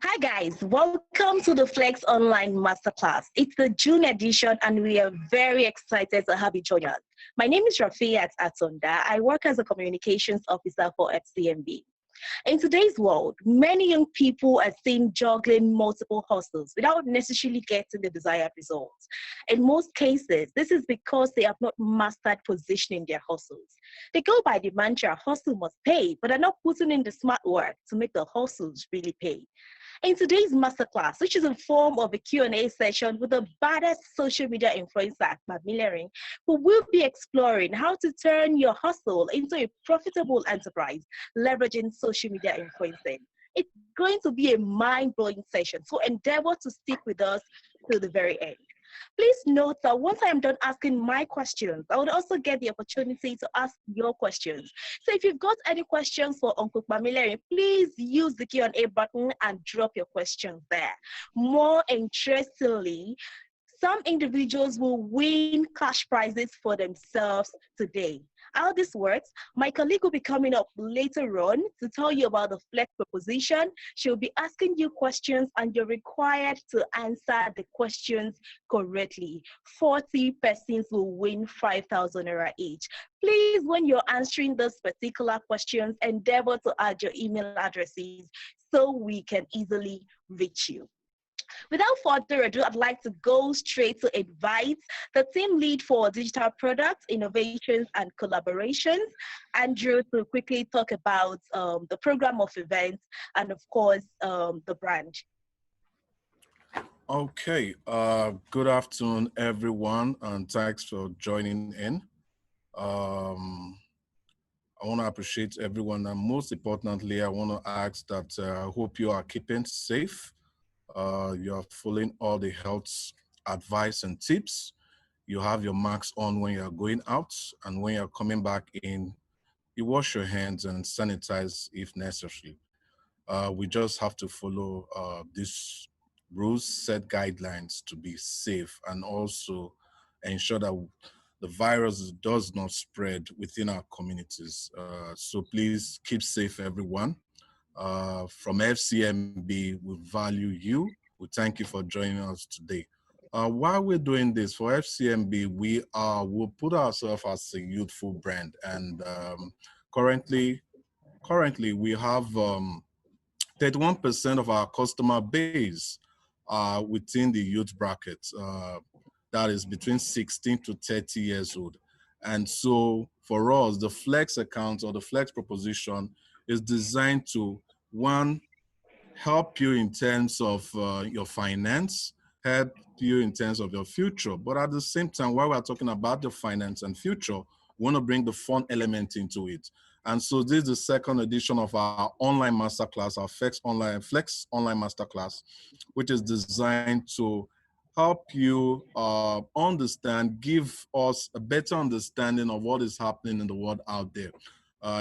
Hi guys, welcome to the FLEXX Online Masterclass. It's the June edition and we are very excited to have you join us. My name is Rafiat Atonda. I work as a communications officer for FCMB. In today's world, many young people are seen juggling multiple hustles without necessarily getting the desired results. In most cases, this is because they have not mastered positioning their hustles. They go by the mantra, hustle must pay, but are not putting in the smart work to make the hustles really pay. In today's masterclass, which is a form of a Q&A session with the baddest social media influencer, Mamilerin, we will be exploring how to turn your hustle into a profitable enterprise, leveraging social media influencing. It's going to be a mind-blowing session, so endeavor to stick with us till the very end. Please note that once I am done asking my questions, I would also get the opportunity to ask your questions. So if you've got any questions for Uncle Pamela, please use the Q&A button and drop your questions there. More interestingly, some individuals will win cash prizes for themselves today. How this works, my colleague will be coming up later on to tell you about the FLEXX proposition. She'll be asking you questions and you're required to answer the questions correctly. 40 persons will win 5,000 naira each. Please, when you're answering those particular questions, endeavor to add your email addresses so we can easily reach you. Without further ado, I'd like to go straight to invite the team lead for digital products, innovations, and collaborations, Andrew, to quickly talk about the program of events and, of course, the brand. Okay, good afternoon, everyone, and thanks for joining in. I want to appreciate everyone, and most importantly, I want to ask that I hope you are keeping safe. You are following all the health advice and tips. You have your masks on when you're going out, and when you're coming back in, you wash your hands and sanitize if necessary. We just have to follow these rules, set guidelines to be safe, and also ensure that the virus does not spread within our communities. So please keep safe, everyone. From FCMB, we value you. We thank you for joining us today. While we're doing this for FCMB, we'll put ourselves as a youthful brand, and currently we have 31% of our customer base within the youth bracket. That is between 16 to 30 years old. And so for us, the FLEXX account or the FLEXX proposition is designed to, one, help you in terms of your finance, help you in terms of your future. But at the same time, while we're talking about the finance and future, we want to bring the fun element into it. And so this is the second edition of our online masterclass, our FLEXX online masterclass, which is designed to help you understand, give us a better understanding of what is happening in the world out there.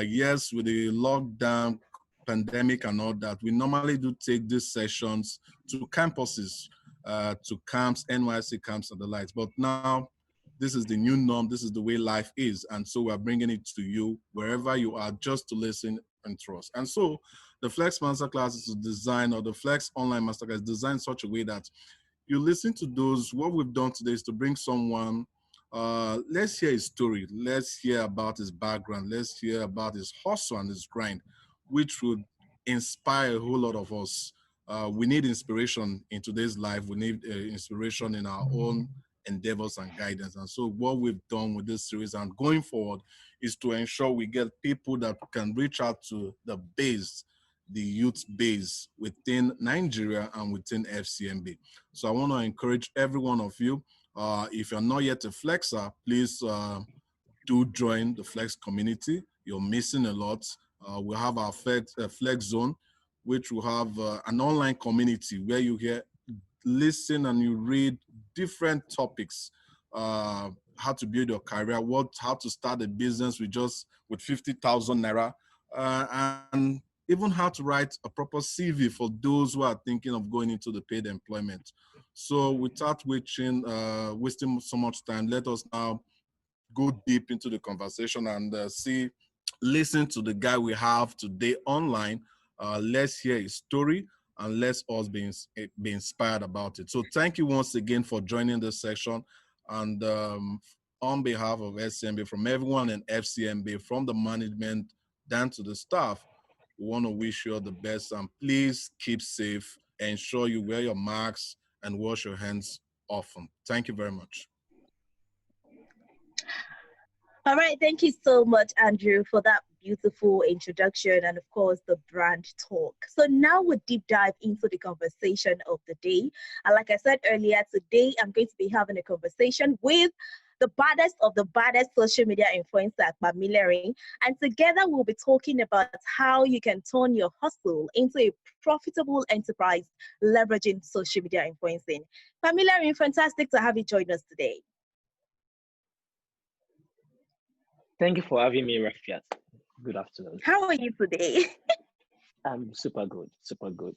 Yes, with the lockdown, pandemic and all that, we normally do take these sessions to campuses, to camps, NYC camps and the likes. But now, this is the new norm. This is the way life is. And so we're bringing it to you wherever you are, just to listen and trust. And so the FLEXX Masterclass is designed, or the FLEXX Online Masterclass is designed in such a way that you listen to those. What we've done today is to bring someone, let's hear his story. Let's hear about his background. Let's hear about his hustle and his grind, which would inspire a whole lot of us. We need inspiration in today's life. We need inspiration in our own endeavors and guidance. And so what we've done with this series and going forward is to ensure we get people that can reach out to the base, the youth base within Nigeria and within FCMB. So I want to encourage every one of you, if you're not yet a FLEXXer, please do join the FLEXX community. You're missing a lot. We have our FLEXX zone, which will have an online community where you listen and you read different topics, how to build your career, how to start a business with 50,000 naira, and even how to write a proper CV for those who are thinking of going into the paid employment. So without wasting so much time, let us now go deep into the conversation and listen to the guy we have today online. Let's hear his story. and let us be inspired about it. So thank you once again for joining this session. And on behalf of SCMB, from everyone in FCMB, from the management down to the staff, we want to wish you all the best, and please keep safe. Ensure you wear your masks and wash your hands often. Thank you very much. All right, thank you so much, Andrew, for that beautiful introduction and, of course, the brand talk. So now we'll deep dive into the conversation of the day. And like I said earlier, today I'm going to be having a conversation with the baddest of the baddest social media influencer, Bamilerin. And together we'll be talking about how you can turn your hustle into a profitable enterprise leveraging social media influencing. Bamilerin, fantastic to have you join us today. Thank you for having me, Rafiat. Good afternoon. How are you today? I'm super good, super good.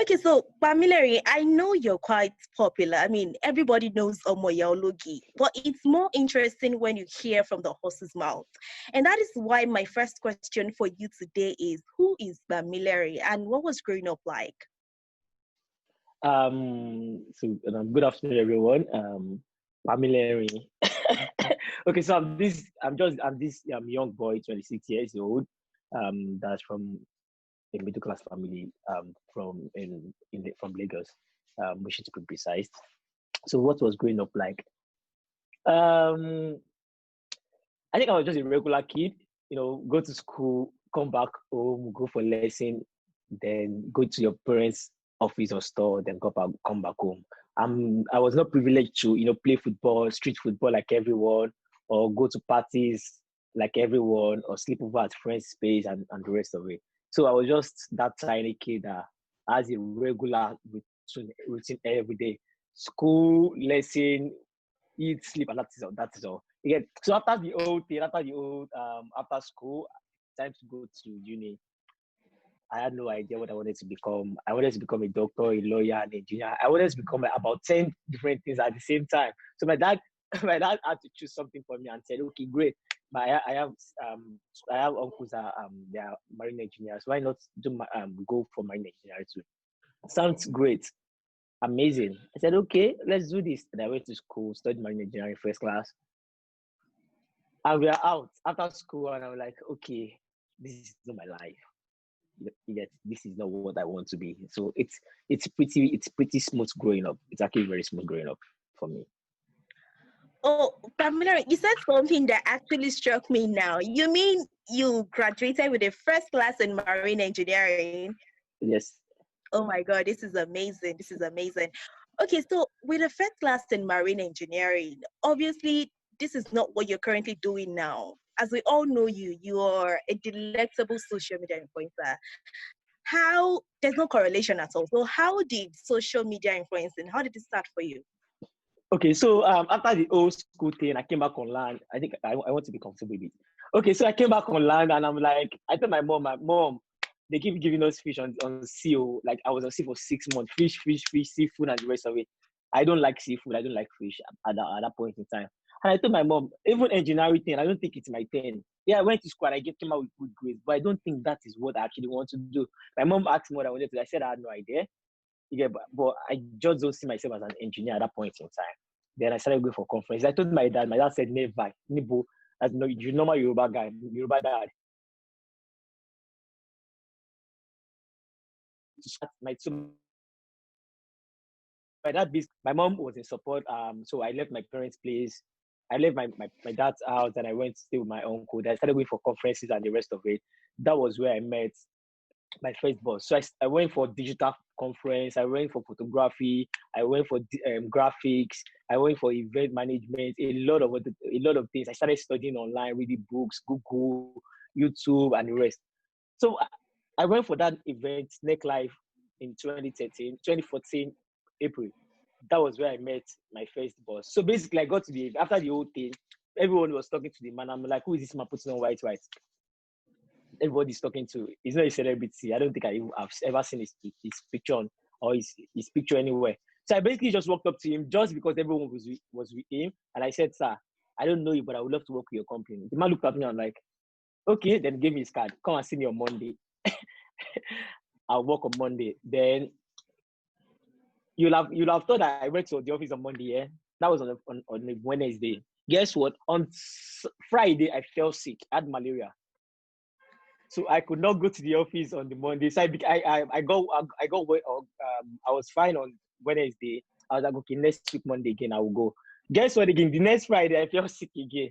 Okay, so Bamilerin, I know you're quite popular. I mean, everybody knows Omoyaologi, but it's more interesting when you hear from the horse's mouth. And that is why my first question for you today is, who is Bamilerin and what was growing up like? Good afternoon, everyone. Bamilerin. Okay, so I'm this young boy, 26 years old. That's from a middle class family. From Lagos, which is to be precise. So what was growing up like? I think I was just a regular kid. You know, go to school, come back home, go for lesson, then go to your parents' office or store, then come back home. I was not privileged to, play football, street football like everyone, or go to parties like everyone, or sleep over at friends' space and the rest of it. So I was just that tiny kid that has a regular routine every day. School, lesson, eat, sleep, and that is all. Again, so after school, time to go to uni. I had no idea what I wanted to become. I wanted to become a doctor, a lawyer, an engineer. I wanted to become about 10 different things at the same time. So my dad had to choose something for me and said, okay, great. But I have uncles that they are marine engineers. Why not go for marine engineering too? Sounds great. Amazing. I said, okay, let's do this. And I went to school, studied marine engineering first class. And we are out after school, and I'm like, okay, this is not my life. This is not what I want to be. So it's pretty smooth growing up. It's actually very smooth growing up for me. Oh, Pamela, you said something that actually struck me now. You mean you graduated with a first class in marine engineering? Yes. Oh my God, this is amazing. This is amazing. Okay, so with a first class in marine engineering, obviously this is not what you're currently doing now. As we all know you are a delectable social media influencer. There's no correlation at all. So how did social media influencing, how did it start for you? Okay, so after the old school thing, I came back online. I think I want to be comfortable with it. Okay, so I came back online and I'm like, I told my mom, they keep giving us fish on sea. Like I was on sea for 6 months, fish, seafood, and the rest of it. I don't like seafood. I don't like fish at that point in time. And I told my mom, even engineering thing, I don't think it's my thing. Yeah, I went to school and I came out with good grades, but I don't think that is what I actually want to do. My mom asked me what I wanted to do. I said I had no idea. Yeah, but I just don't see myself as an engineer at that point in time. Then I started going for conference. I told my dad said, never, Nibo, as no, you normal Yoruba guy, Yoruba dad. My mom was in support. So I left my parents' place. I left my dad's house and I went to stay with my uncle. Then I started going for conferences and the rest of it. That was where I met my first boss. So I went for digital conference. I went for photography. I went for graphics. I went for event management. A lot of things. I started studying online, reading books, Google, YouTube, and the rest. So I went for that event, Snake Life, in 2014, April. That was where I met my first boss. So basically, I got to after the whole thing, everyone was talking to the man. I'm like, who is this man putting on white? Everybody's talking to. He's not a celebrity. I don't think I've ever seen his picture or his picture anywhere. So I basically just walked up to him just because everyone was with him. And I said, sir, I don't know you, but I would love to work with your company. The man looked at me and I'm like, okay, then gave me his card. Come and see me on Monday. I'll work on Monday. Then you'll have thought that I went to the office on Monday. Yeah, that was on a Wednesday. Guess what? On Friday, I fell sick. I had malaria, so I could not go to the office on the Monday. So I was fine on Wednesday. I was like, okay, next week Monday again I will go. Guess what? Again, the next Friday I fell sick again.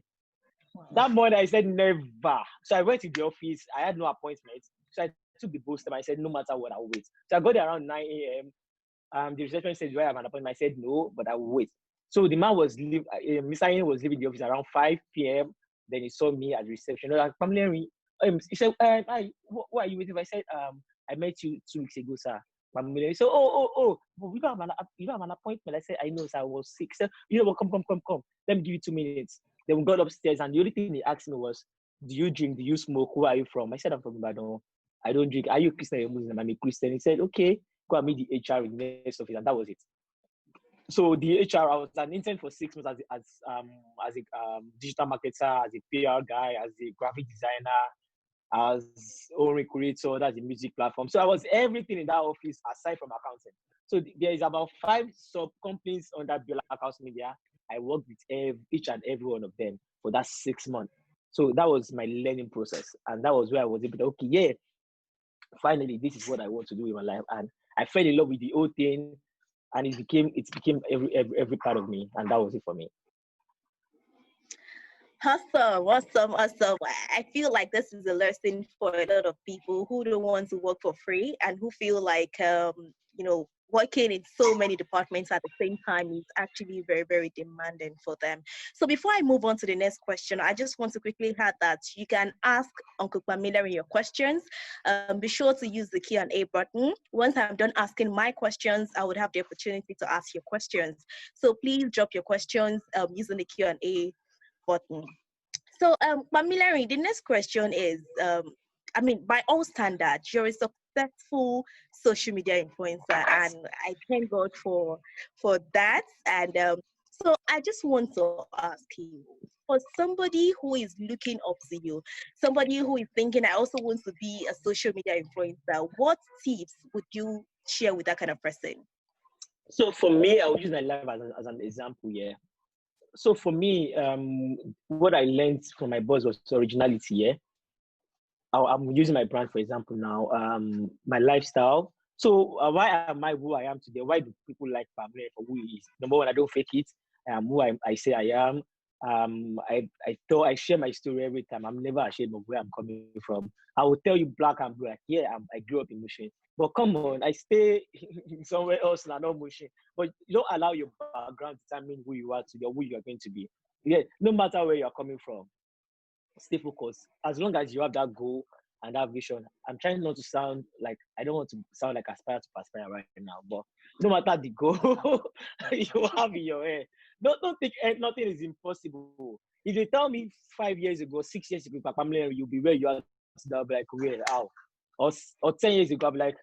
Wow. That morning I said never. So I went to the office. I had no appointment. So I took the booster. I said no matter what, I'll wait. So I got there around 9 a.m. The receptionist said, do I have an appointment? I said no, but I will wait. So the man was leaving. Mr. Ian was leaving the office around 5 p.m. Then he saw me at the reception. Like, he said, hi, what are you waiting for? I said, I met you 2 weeks ago, sir. He said, oh, but you don't have an appointment. I said, I know, sir, I was sick. So, you know what, come. Let me give you 2 minutes. Then we got upstairs, and the only thing he asked me was, do you drink? Do you smoke? Who are you from? I said, I'm from Ibadan. I don't drink. Are you a Christian or a Muslim? I'm a Christian. He said, okay, go and meet the HR in the next office, and that was it. So the HR, I was an intern for 6 months as a digital marketer, as a PR guy, as a graphic designer, as own creator, that's a music platform. So I was everything in that office aside from accounting. So there is about 5 sub companies under Biola House Media. I worked with each and every one of them for that 6 months. So that was my learning process, and that was where I was able to, okay, yeah, finally this is what I want to do in my life, and I fell in love with the whole thing, and it became every part of me, and that was it for me. Awesome. I feel like this is a lesson for a lot of people who don't want to work for free and who feel like, working in so many departments at the same time is actually very, very demanding for them. So before I move on to the next question, I just want to quickly add that you can ask Uncle Pamela your questions. Be sure to use the Q&A button. Once I'm done asking my questions, I would have the opportunity to ask your questions. So please drop your questions using the Q&A button. So, Pamela, the next question is, by all standards, you're a successful social media influencer, and I thank God for that. And so I just want to ask you, for somebody who is looking up to you, somebody who is thinking, I also want to be a social media influencer, what tips would you share with that kind of person? So for me, I will use my life as an example here. So for me, what I learned from my boss was originality. Yeah, I'm using my brand for example now. My lifestyle. So why am I who I am today? Why do people like Pamela for who he is? Number one, I don't fake it. I am who I say I am. I share my story every time. I'm never ashamed of where I'm coming from. I will tell you black and black. Yeah, I grew up in Mushin. But come on, I stay somewhere else and not Mushin. But you don't allow your background to determine who you are today or who you are going to be. Yeah, no matter where you're coming from, stay focused. As long as you have that goal and that vision, I'm trying not to sound like, I don't want to sound like aspire to perspire right now, but no matter the goal you have in your head, don't think nothing is impossible. If you tell me 5 years ago, 6 years ago, Pamela, you'll be where you are, I'll be like, where, how? Or 10 years ago, I'll be like,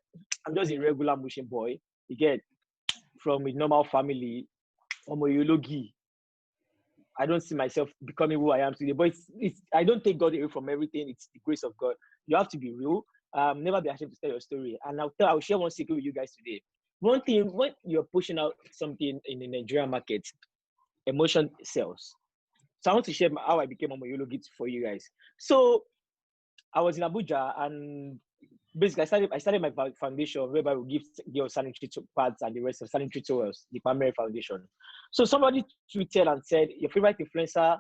I'm just a regular Mushin boy. You get from a normal family, from a eulogy. I don't see myself becoming who I am today, but it's I don't take God away from everything. It's the grace of God. You have to be real. Never be ashamed to tell your story. And I'll share one secret with you guys today. One thing, when you're pushing out something in the Nigerian market, emotion sells. So I want to share how I became a Moyologi for you guys. So I was in Abuja, and basically I started my foundation whereby we give girls sanitary pads and the rest of sanitary towels, the primary foundation. So somebody tweeted and said, your favorite influencer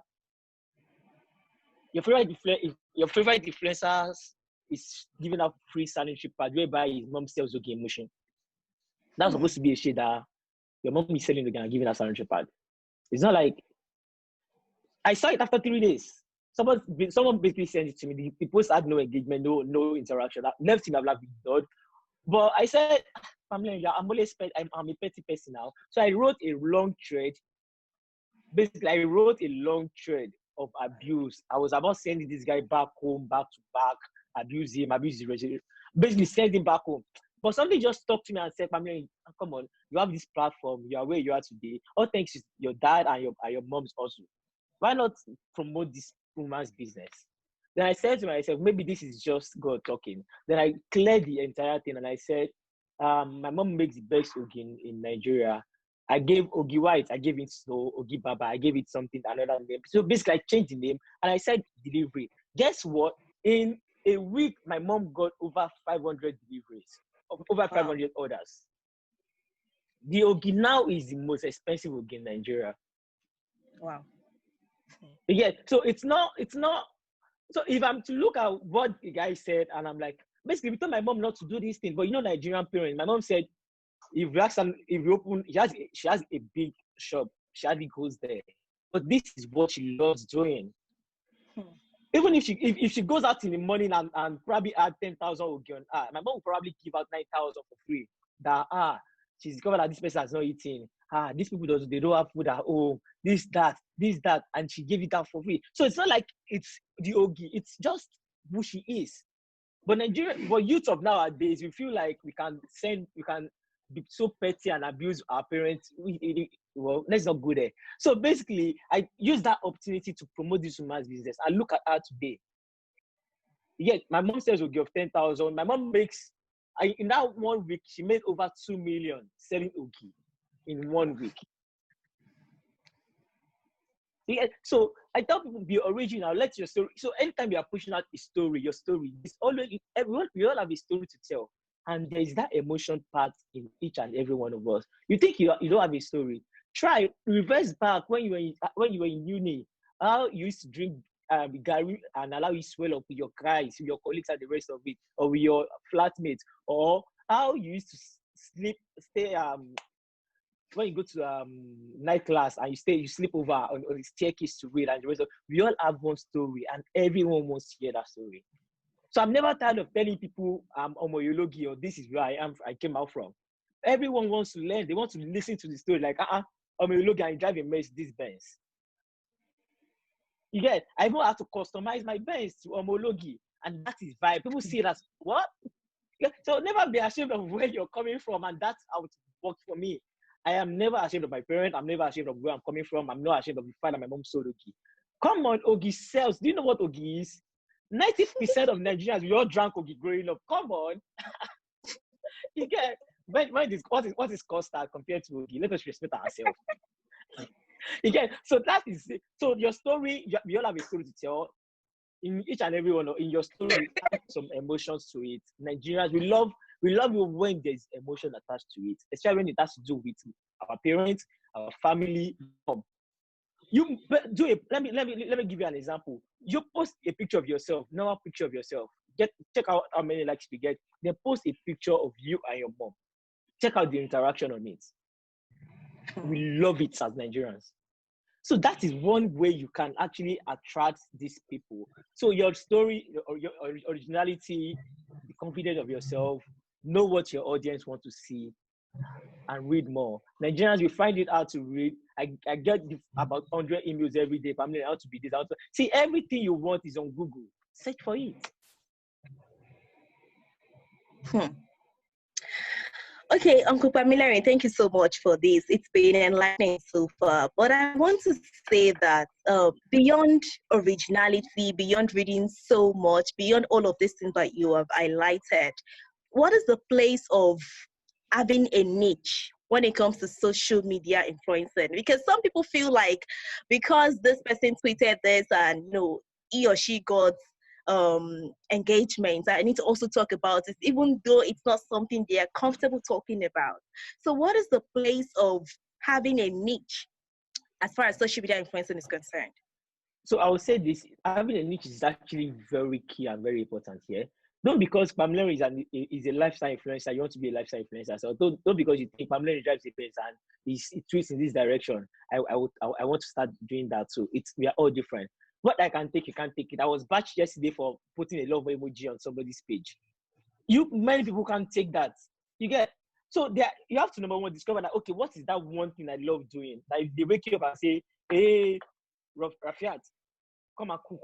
is giving out free sanitary pad whereby his mom sells okay emotion. That's supposed to be a shade that your mom is selling again and giving out sanitary pad. It's not like I saw it after 3 days. Someone basically sent it to me. The post had no engagement, no interaction. I left him, I've ignored. But I said, I'm a petty person now. So I wrote a long thread. Basically, I wrote a long thread of abuse. I was about sending this guy back home, back to back, abuse him, basically send him back home. But somebody just talked to me and said, Pamela, come on, you have this platform, you are where you are today. All thanks to your dad and your mom's also. Why not promote this woman's business? Then I said to myself, maybe this is just God talking. Then I cleared the entire thing and I said, my mom makes the best ogi in Nigeria. I gave Ogi White, I gave it Snow, Ogi Baba, I gave it something, another name. So basically I changed the name and I said delivery. Guess what? In a week, my mom got over 500 deliveries, over 500 orders. The Ogi now is the most expensive Ogi in Nigeria. Wow. Yeah, so it's not, so if I'm to look at what the guy said, and I'm like, basically, we told my mom not to do this thing, but Nigerian parents, my mom said, if you open, she has a big shop, she hardly goes there. But this is what she loves doing. Even if she goes out in the morning and probably add 10,000 Ogi on, my mom will probably give out 9,000 for free. That she's discovered that this person has not eaten. These people they don't have food at home. This, that, and she gave it out for free. So it's not like it's the Ogi, it's just who she is. But youth of nowadays, we feel like we can be so petty and abuse our parents. Well, let's not go there. So basically, I use that opportunity to promote this woman's business. And look at her today. Yeah, my mom says we'll give 10,000. My mom makes, in that 1 week, she made over 2 million selling Ogi in 1 week. Yeah, so I tell people, be original, let your story. So anytime you are pushing out a story, your story, it's always, we all have a story to tell. And there is that emotion part in each and every one of us. You think you don't have a story? Try reverse back when you were in uni. How you used to drink Gary and allow you swell up with your guys, with your colleagues and the rest of it, or with your flatmates, or how you used to stay when you go to night class and you sleep over on the staircase to read and the rest of. We all have one story and everyone wants to hear that story. So I'm never tired of telling people I'm Omoyologi or this is where I came out from. Everyone wants to learn. They want to listen to the story like, Omoyologi, I drive a Mercedes Benz. You get, I even have to customize my Benz to Omologi, and that is vibe. People see it as, what? Yeah, so never be ashamed of where you're coming from, and that's how it worked for me. I am never ashamed of my parents. I'm never ashamed of where I'm coming from. I'm not ashamed of the fact that my mom sold Ogi. Come on, Ogi sells. Do you know what Ogi is? 90% of Nigerians, we all drank Ogi growing up. Come on. You get, what is Costa compared to Ogi? Let us respect ourselves. You get, so that is it. So your story, we all have a story to tell. In each and every one, in your story, have some emotions to it. Nigerians, we love you when there's emotion attached to it, especially when it has to do with our parents, our family. You do it. Let me give you an example. You post a picture of yourself, normal picture of yourself. Check out how many likes you get. Then post a picture of you and your mom. Check out the interaction on it. We love it as Nigerians. So that is one way you can actually attract these people. So your story, your originality, be confident of yourself, know what your audience want to see, and read more. Nigerians, we find it hard to read. I get about 100 emails every day. Family, how to be this, how to see everything you want is on Google. Search for it. Okay, Uncle Pamilari, thank you so much for this. It's been enlightening so far. But I want to say that beyond originality, beyond reading so much, beyond all of these things that you have highlighted, what is the place of having a niche when it comes to social media influencing? Because some people feel like because this person tweeted this and he or she got engagement, I need to also talk about it, even though it's not something they are comfortable talking about. So what is the place of having a niche as far as social media influencing is concerned? So I would say this, having a niche is actually very key and very important here. Not because Pamela is a lifestyle influencer, you want to be a lifestyle influencer. So don't because you think Pamela drives a Benz and he tweets in this direction, I want to start doing that too. We are all different. What I can take, you can't take it. I was batched yesterday for putting a love emoji on somebody's page. Many people can't take that. You get, so you have to number one discover that, okay, what is that one thing I love doing? Like they wake you up and say, hey, Rafiat, come and cook.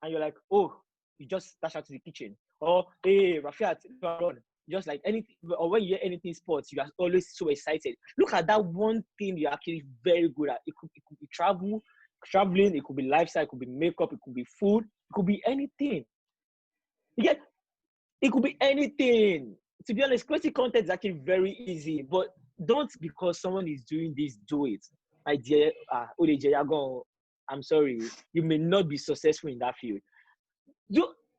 And you're like, oh, you just dash out to the kitchen. Or, hey, Rafiat, run. Just like anything, or when you hear anything sports, you are always so excited. Look at that one thing you're actually very good at. It could be traveling, it could be lifestyle, it could be makeup, it could be food. It could be anything. Yeah, it could be anything. To be honest, creating content is actually very easy, but don't because someone is doing this, do it. My dear, I'm sorry, you may not be successful in that field.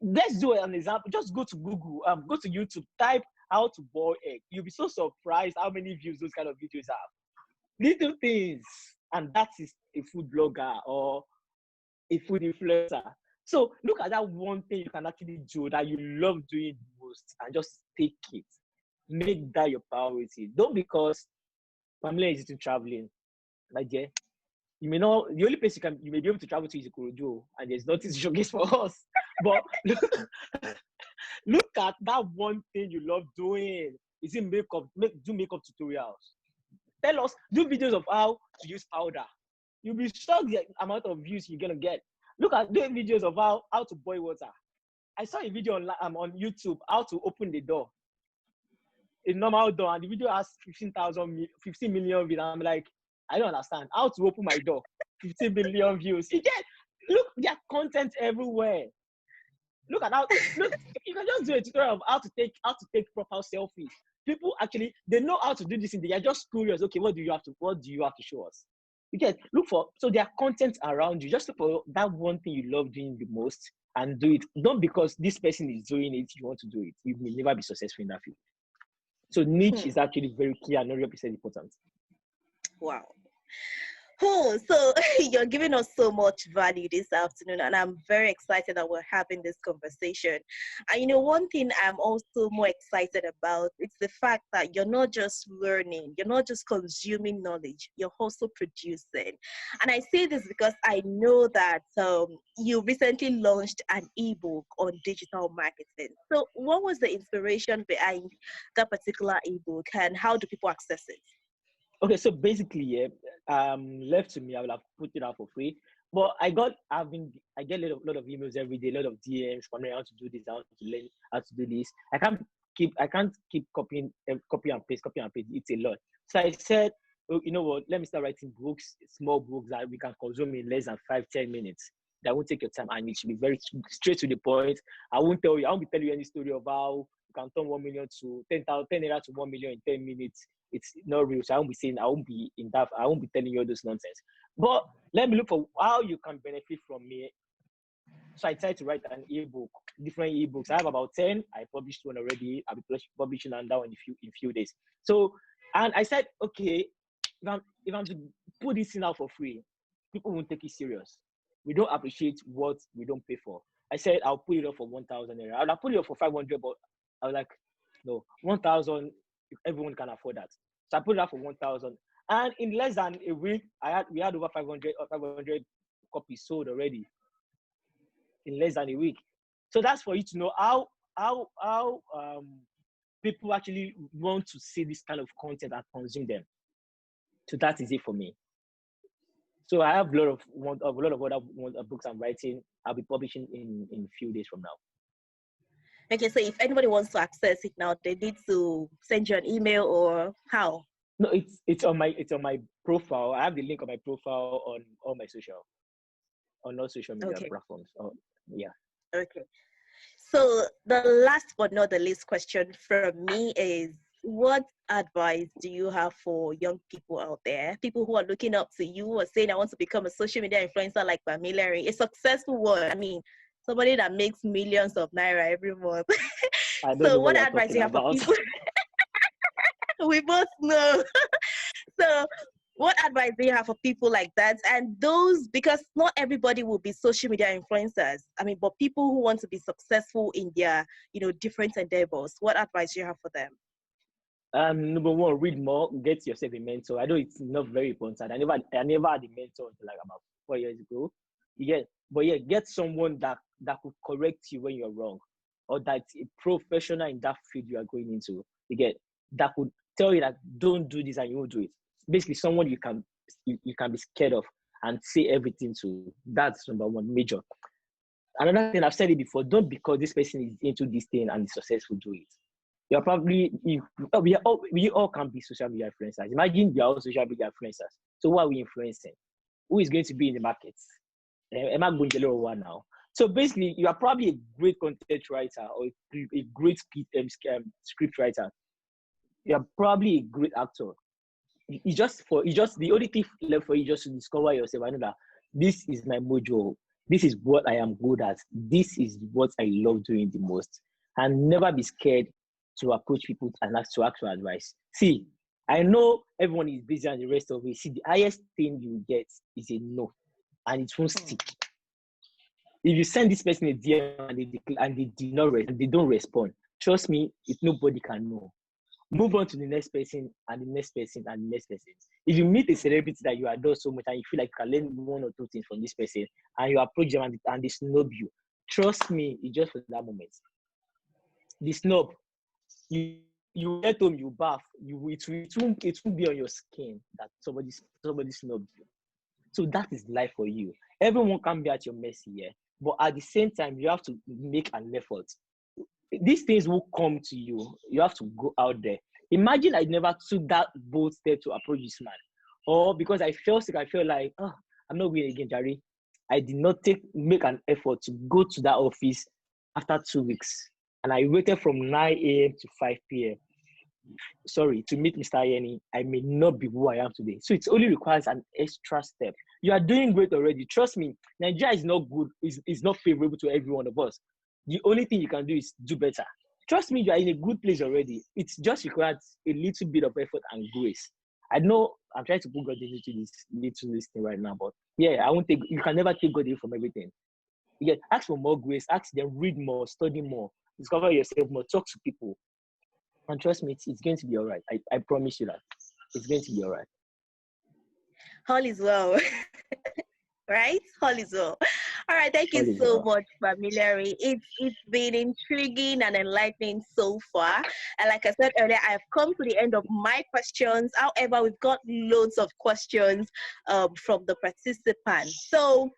Let's do an example. Just go to Google, go to YouTube, type how to boil egg. You'll be so surprised how many views those kind of videos have. Little things, and that is a food blogger or a food influencer. So look at that one thing you can actually do that you love doing the most and just take it. Make that your priority. Don't because family is into traveling. Like, yeah, you may not, the only place you may be able to travel to is Ikorodu, and there's nothing to showcase for us. But look at that one thing you love doing. Is it makeup? Do makeup tutorials. Tell us, do videos of how to use powder. You'll be shocked the amount of views you're gonna get. Look at doing videos of how to boil water. I saw a video on YouTube, how to open the door. A normal door, and the video has 15 million views. I'm like, I don't understand. How to open my door? 15 million views. Look, there's content everywhere. Look at you can just do a tutorial of how to take proper selfies. People actually, they know how to do this, and they are just curious. Okay, what do you have to show us? So there are content around you. Just look for that one thing you love doing the most and do it. Not because this person is doing it, you want to do it. You will never be successful in that field. So niche is actually very clear and 100% important. Wow. Oh, so you're giving us so much value this afternoon, and I'm very excited that we're having this conversation. And one thing I'm also more excited about is the fact that you're not just learning, you're not just consuming knowledge, you're also producing. And I say this because I know that you recently launched an ebook on digital marketing. So what was the inspiration behind that particular ebook, and how do people access it? Okay, so basically, left to me, I will have put it out for free. But I get a lot of emails every day, a lot of DMs wondering how to do this, how to learn how to do this. I can't keep copying and paste. It's a lot. So I said, oh, you know what? Let me start writing books, small books that we can consume in less than 5-10 minutes. That won't take your time, and it should be very straight to the point. I won't be telling you any story of how you can turn 1 million to 10 naira to 1 million in 10 minutes. It's not real. So I won't be telling you all those nonsense. But let me look for how you can benefit from me. So I tried to write an ebook, different ebooks. I have about 10. I published one already. I'll be publishing another one in few days. So, and I said, okay, if I'm to put this thing out for free, people won't take it serious. We don't appreciate what we don't pay for. I said, I'll put it up for 1,000 naira. I'll put it up for 500, but I was like, no, 1,000, everyone can afford that. So I put it up for 1,000. And in less than a week, we had over 500 copies sold already. In less than a week. So that's for you to know how people actually want to see this kind of content and consume them. So that is it for me. So I have a lot of other books I'm writing. I'll be publishing in a few days from now. Okay, so if anybody wants to access it now, they need to send you an email, or how? No, it's on my profile. I have the link on my profile on all social media platforms. Yeah. Okay. So the last but not the least question from me is, what advice do you have for young people out there, people who are looking up to you or saying, I want to become a social media influencer like Pamela, a successful one? I mean, somebody that makes millions of naira every month. So what advice do you have for people? We both know. So what advice do you have for people like that? And those, because not everybody will be social media influencers. I mean, but people who want to be successful in their, different endeavors, what advice do you have for them? Number one, read more, get yourself a mentor. I know it's not very important. I never had a mentor until like about 4 years ago. Get someone that could correct you when you're wrong, or that's a professional in that field you are going into. That could tell you that don't do this and you won't do it. Basically, someone you can be scared of and say everything to. That's number one, major. Another thing, I've said it before, don't because this person is into this thing and is successful, do it. You're probably, we all can be social media influencers. Imagine we are all social media influencers. So what are we influencing? Who is going to be in the markets? Am I going to one now? So basically, you are probably a great content writer or a great script writer. You are probably a great actor. It's just the only thing left for you just to discover yourself. I know that this is my mojo. This is what I am good at. This is what I love doing the most. And never be scared to approach people and ask for advice. See, I know everyone is busy and the rest of it. See, the highest thing you get is a no, and it won't stick. If you send this person a DM and they don't respond, trust me, nobody can know. Move on to the next person and the next person and the next person. If you meet a celebrity that you adore so much and you feel like you can learn one or two things from this person and you approach them and they snub you, trust me, it's just for that moment. The snub, you get home, you bath, it won't be on your skin that somebody snubbed you. So that is life for you. Everyone can be at your mercy here, but at the same time, you have to make an effort. These things will come to you. You have to go out there. Imagine I never took that bold step to approach this man. Or because I felt sick, I felt like, oh, I'm not going again, Jerry. I did not make an effort to go to that office after 2 weeks. And I waited from 9 a.m. to 5 p.m. Sorry, to meet Mr. Yeni. I may not be who I am today. So it only requires an extra step. You are doing great already. Trust me, Nigeria is not good. It's not favorable to every one of us. The only thing you can do is do better. Trust me, you are in a good place already. It just requires a little bit of effort and grace. I know I'm trying to put God into this thing right now, but yeah, you can never take God away from everything. Yeah, ask for more grace, ask them, read more, study more, discover yourself more, talk to people. And trust me, it's going to be all right. I promise you that. It's going to be all right. All is well. Right? All is well. All right, thank you so much, Familary. It's been intriguing and enlightening so far. And like I said earlier, I have come to the end of my questions. However, we've got loads of questions from the participants. So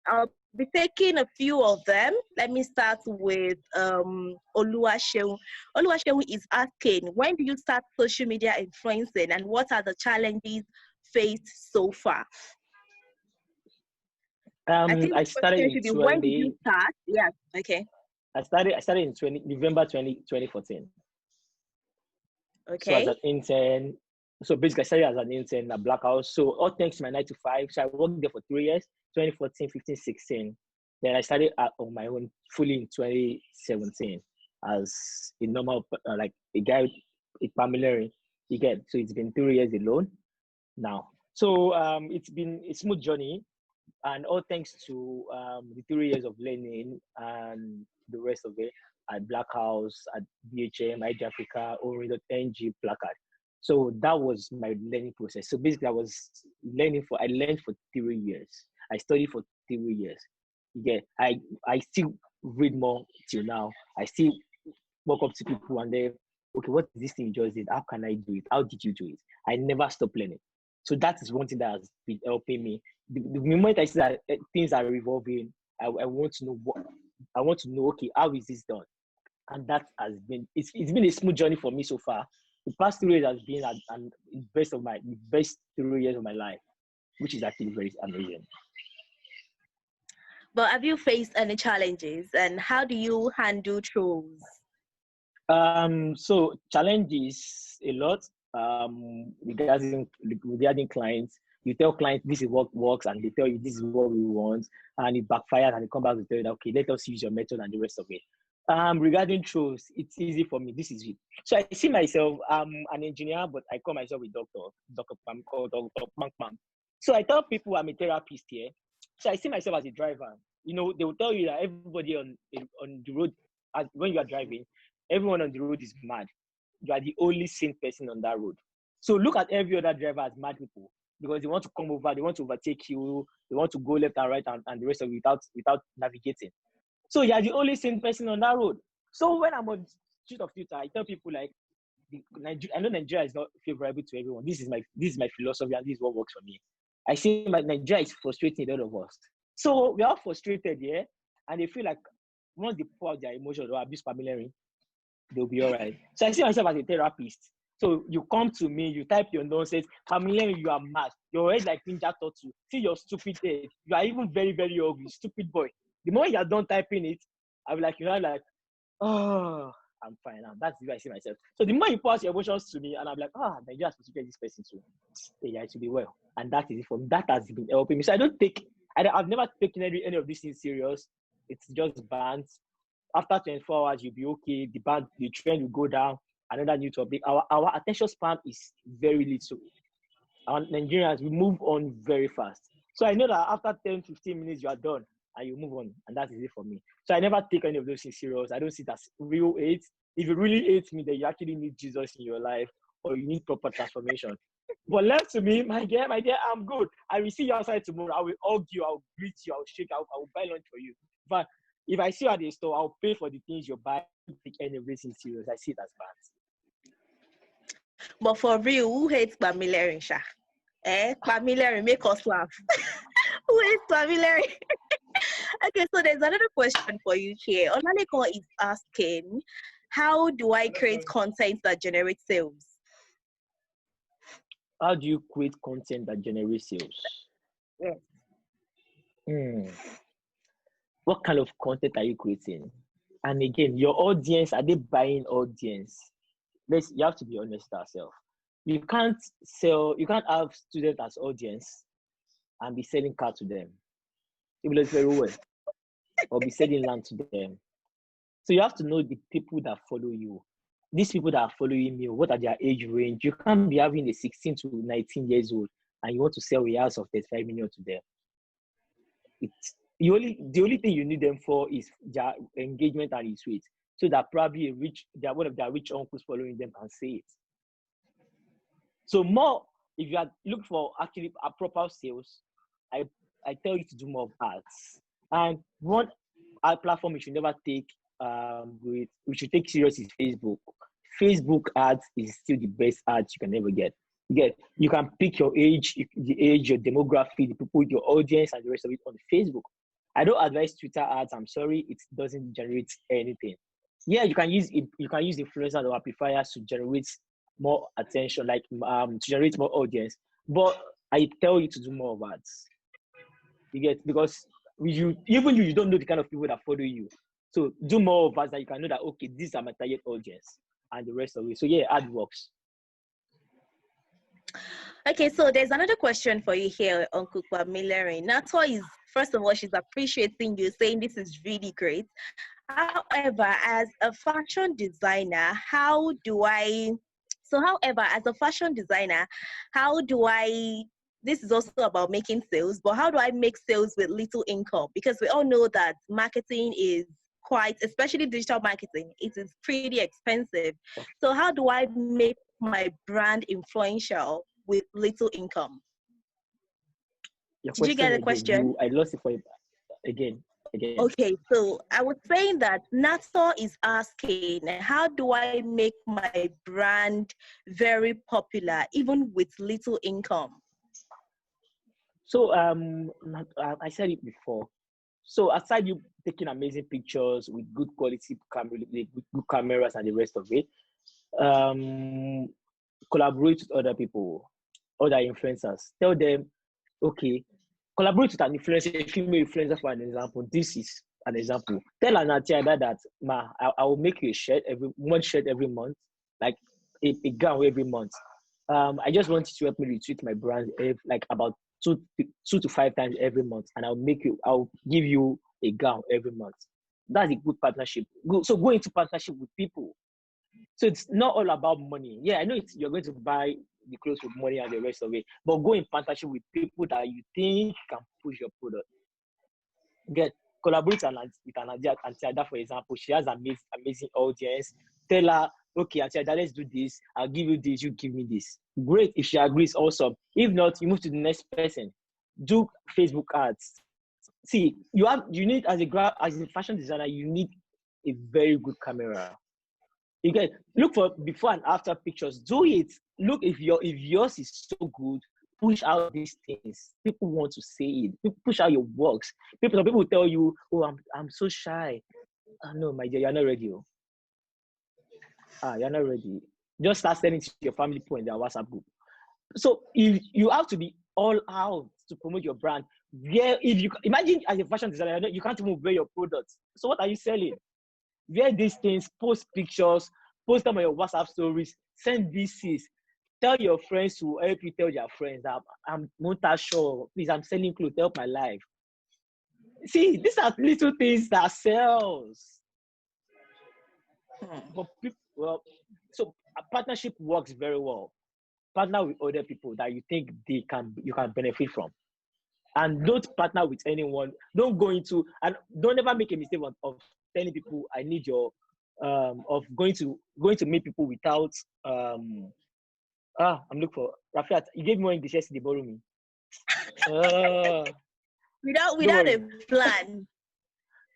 I'll be taking a few of them. Let me start with Oluwaseun. Oluwaseun is asking, when do you start social media influencing and what are the challenges faced so far? I think I started in 20, when did you start? Yeah, okay. I started in November 2014. Okay. So as an intern, so basically I started as an intern at Black House. So all thanks to my 9 to 5. So I worked there for 3 years, 2014, 15, 16. Then I started on my own fully in 2017 as a normal, like a guy, a family. You get, so it's been 3 years alone now. So it's been a smooth journey. And all thanks to the 3 years of learning and the rest of it at Black House, at BHM, ID Africa, Ori.ng, Placard. So that was my learning process. So basically, I learned for 3 years. I studied for 3 years. Yeah, I still read more till now. I still walk up to people and they, okay, what is this thing you just did? How can I do it? How did you do it? I never stop learning. So that is one thing that has been helping me. The moment I see that things are revolving, I want to know, okay, how is this done? And that has been, it's been a smooth journey for me so far. The past 3 years has been the best 3 years of my life, which is actually very amazing. But have you faced any challenges and how do you handle trolls? So challenges a lot regarding clients. You tell clients this is what works and they tell you this is what we want and it backfires and they come back to tell you that, okay, let us use your method and the rest of it. Regarding trolls, it's easy for me. This is it. So I see myself, I'm an engineer, but I call myself a Dr. Pam, called Dr. Pam. So I tell people I'm a therapist here. So I see myself as a driver. You know, they will tell you that everybody on the road, when you are driving, everyone on the road is mad. You are the only sane person on that road. So look at every other driver as mad people because they want to come over, they want to overtake you, they want to go left and right and the rest of it without navigating. So you are the only sane person on that road. So when I'm on street of Twitter, I tell people like, I know Nigeria is not favorable to everyone. This is my philosophy and this is what works for me. I say Nigeria is frustrating a lot of us. So we're all frustrated, yeah? And they feel like once they pour out their emotions or abuse familiarity, they'll be all right. So I see myself as a therapist. So you come to me, you type your nonsense, familiarity, you are mad. Your head like Ninja Turtle. See your stupid head. You are even very, very ugly, stupid boy. The moment you're done typing it, I'll be like, oh, I'm fine now. That's the way I see myself. So the more you pass your emotions to me, and I'm like, Nigeria has to get this person to, yeah, it should be well. And that is it for me. That has been helping me. So I've never taken any of these things serious. It's just bands. After 24 hours, you'll be okay. The trend will go down. Another new topic. Our attention span is very little. Our Nigerians, we move on very fast. So I know that after 10, 15 minutes, you are done and you move on. And that is it for me. So I never take any of those things serious. I don't see that real hate. If you really hate me, then you actually need Jesus in your life or you need proper transformation. But left to me, my dear, I'm good. I will see you outside tomorrow. I will hug you. I will greet you. I will shake. I will buy lunch for you. But if I see you at the store, I'll pay for the things you buy. I don't take any of this thing serious. I see it as bad. But for real, who hates Pamilerin, Sha? Pamilerin, make us laugh. Who hates Pamilerin? Okay, so there's another question for you here. Olaleko is asking, how do I create content that generates sales? How do you create content that generates sales? Yes. What kind of content are you creating? And again, your audience, are they buying audience? You have to be honest with yourself. You can't have students as audience and be selling cars to them. You will very well. Or be selling land to them. So you have to know the people that follow you. These people that are following me, what are their age range? You can't be having a 16 to 19 years old and you want to sell a house of 35 million to them. The only thing you need them for is their engagement and its weight. So that probably one of their rich uncles following them can say it. So more, if you are looking for actually a proper sales, I tell you to do more of ads. And one ad platform you should never take we should take serious is Facebook. Facebook ads is still the best ads you can ever get. You can pick your age, your demography, the people, your audience, and the rest of it on Facebook. I don't advise Twitter ads. I'm sorry, it doesn't generate anything. Yeah, you can use influencers or amplifiers to generate more attention, like to generate more audience. But I tell you to do more of ads. Because you don't know the kind of people that follow you. So do more of ads that you can know that, okay, these are my target audience and the rest of it. So yeah, ad works. Okay, so there's another question for you here, Uncle Pamilerin. Nato is, first of all, she's appreciating you, saying this is really great. However, as a fashion designer, this is also about making sales, but how do I make sales with little income? Because we all know that marketing is especially digital marketing, it is pretty expensive. So how do I make my brand influential with little income? Did you get the question? I lost it for you again. Okay, so I was saying that Nato is asking, how do I make my brand very popular, even with little income? So I said it before. So aside you taking amazing pictures with good quality good cameras and the rest of it, collaborate with other people, other influencers. Tell them, okay, collaborate with an influencer, a female influencer for an example. This is an example. Tell an Atiada that, I will make you a shirt every month, like a gown every month. I just want you to help me retweet my brand like about 2 to 5 times every month, and I'll give you a gown every month. That's a good partnership. So go into partnership with people. So it's not all about money. Yeah, I know you're going to buy the clothes with money and the rest of it, but go in partnership with people that you think can push your product. Collaborate with an Auntie, for example. She has amazing audience. Tell her, okay, Auntie, let's do this. I'll give you this. You give me this. Great. If she agrees, awesome. If not, you move to the next person. Do Facebook ads. See, you need as a fashion designer, you need a very good camera. Look for before and after pictures. Do it. Look, if yours is so good, push out these things. People want to see it. People push out your works. People will tell you, oh, I'm so shy. No, my dear, you're not ready. You're not ready. Just start sending to your family in their WhatsApp group. So if you have to be all out to promote your brand, Where if you imagine as a fashion designer, you can't even wear your products. So what are you selling? Wear these things, post pictures, post them on your WhatsApp stories, send VCs, tell your friends to help you tell their friends that I'm not sure. Please, I'm selling clothes, help my life. See, these are little things that sells. But people, well, so a partnership works very well. Partner with other people that you think you can benefit from, and don't partner with anyone. Don't go into and don't ever make a mistake of telling people I need your of going to meet people without I'm looking for Rafiat. You gave me more English yesterday, borrow me. Without a plan.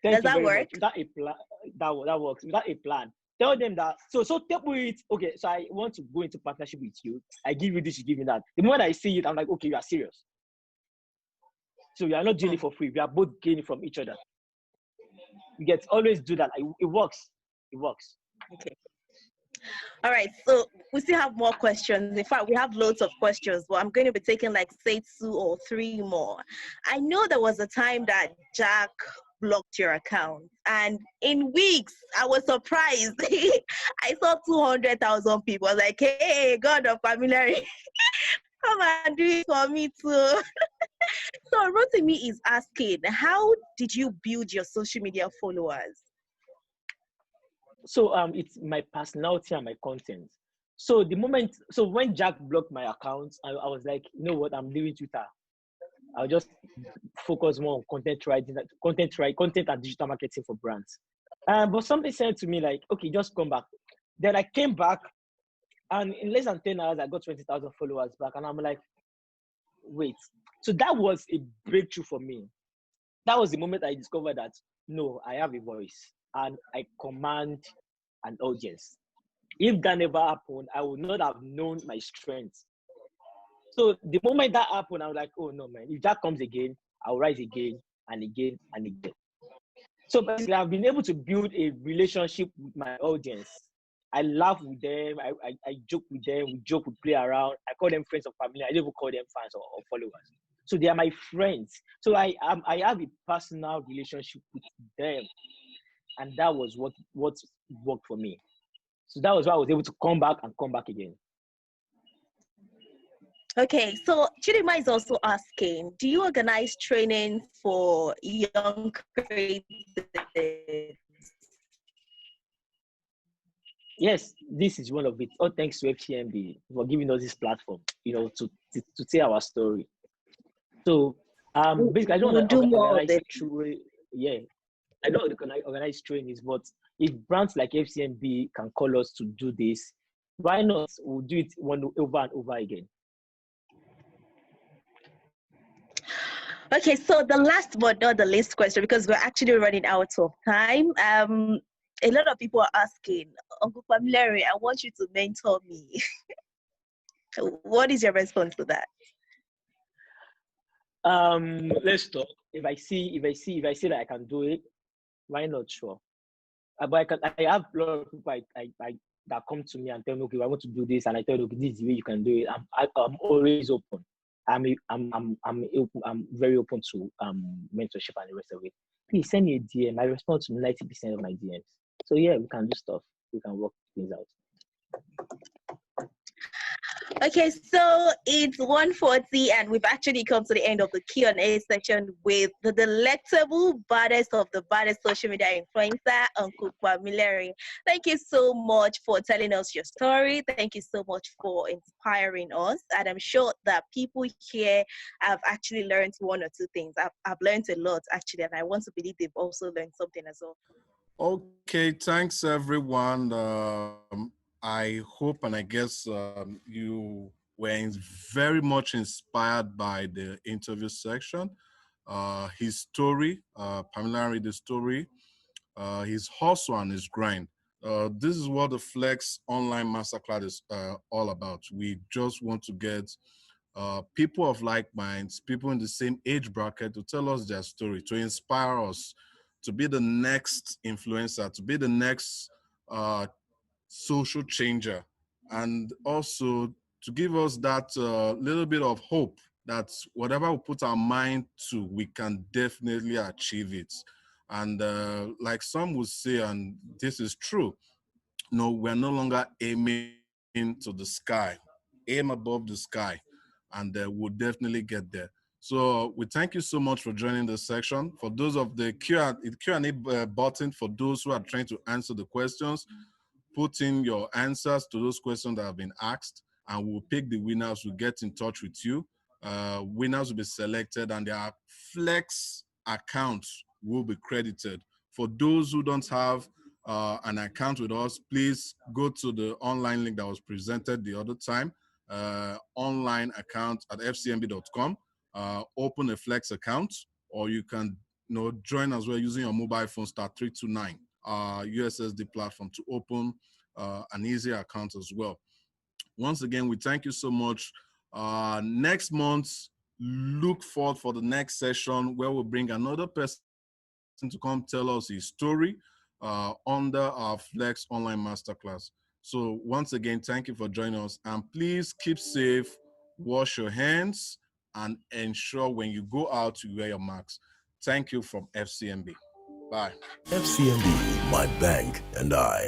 Does that work? Without a plan, that works. Without a plan, tell them that. So tell it. Okay, so I want to go into partnership with you. I give you this, you give me that. The moment I see it, I'm like, okay, you are serious. So we are not doing it for free. We are both gaining from each other. You get always do that. It works. It works. Okay. All right. So we still have more questions. In fact, we have loads of questions, but I'm going to be taking like say 2 or 3 more. I know there was a time that Jack blocked your account, and in weeks I was surprised. I saw 200,000 people. I was like, hey, God of familiarity, come and do it for me too. So Rotimi is asking, how did you build your social media followers? So it's my personality and my content. So when Jack blocked my account, I was like, you know what, I'm leaving Twitter. I'll just focus more on content writing, content and digital marketing for brands. But somebody said to me like, okay, just come back. Then I came back, and in less than 10 hours, I got 20,000 followers back, and I'm like, wait. So that was a breakthrough for me. That was the moment I discovered that no, I have a voice and I command an audience. If that never happened, I would not have known my strength. So the moment that happened, I was like, oh no, man, if that comes again, I'll rise again and again and again. So basically, I've been able to build a relationship with my audience. I laugh with them, I joke with them, we joke, we play around. I call them friends or family. I don't even call them fans or followers. So they are my friends. So I have a personal relationship with them. And that was what worked for me. So that was why I was able to come back again. Okay, so Chidima is also asking, do you organize training for young creators? Yes, this is one of it. All thanks to FCMB for giving us this platform, to tell our story. So basically, I don't organize training. Yeah, I don't organize trainings, but if brands like FCMB can call us to do this, why not? We'll do it over and over again. Okay, so the last but not the least question, because we're actually running out of time. A lot of people are asking, Uncle Pamilari, I want you to mentor me. What is your response to that? Let's talk. If I see that I can do it, why not? Sure. But I have a lot of people that come to me and tell me, okay, I want to do this, and I tell them, okay, this is the way you can do it. I'm always open. I'm very open to mentorship and the rest of it. Please send me a DM. I respond to 90% of my DMs. So yeah, we can do stuff. We can work things out. Okay, so it's 1:40 and we've actually come to the end of the Q&A session with the delectable baddest of the baddest social media influencer, Uncle Pamilari. Thank you so much for telling us your story. Thank you so much for inspiring us. And I'm sure that people here have actually learned 1 or 2 things. I've learned a lot actually, and I want to believe they've also learned something as well. Okay, thanks everyone. I hope and I guess you were very much inspired by the interview section. His story, Pamilari, the story, his hustle and his grind. This is what the FLEXX online masterclass is all about. We just want to get people of like minds, people in the same age bracket to tell us their story, to inspire us, to be the next influencer, to be the next social changer, and also to give us that little bit of hope that whatever we put our mind to, we can definitely achieve it. And like some would say, and this is true, no, we're no longer aiming to the sky. Aim above the sky, and we'll definitely get there. So we thank you so much for joining this section. For those of the Q&A button, for those who are trying to answer the questions, put in your answers to those questions that have been asked, and we'll pick the winners. We'll get in touch with you. Winners will be selected, and their FLEXX accounts will be credited. For those who don't have an account with us, please go to the online link that was presented the other time, online account at fcmb.com, open a FLEXX account, or you can join as well using your mobile phone, star 329 USSD platform to open an easy account as well. Once again, we thank you so much. Next month, look forward for the next session where we'll bring another person to come tell us his story under our FLEXX online masterclass. So once again, thank you for joining us, and please keep safe, wash your hands, and ensure when you go out you wear your masks. Thank you from FCMB. Bye. FCMB, my bank and I.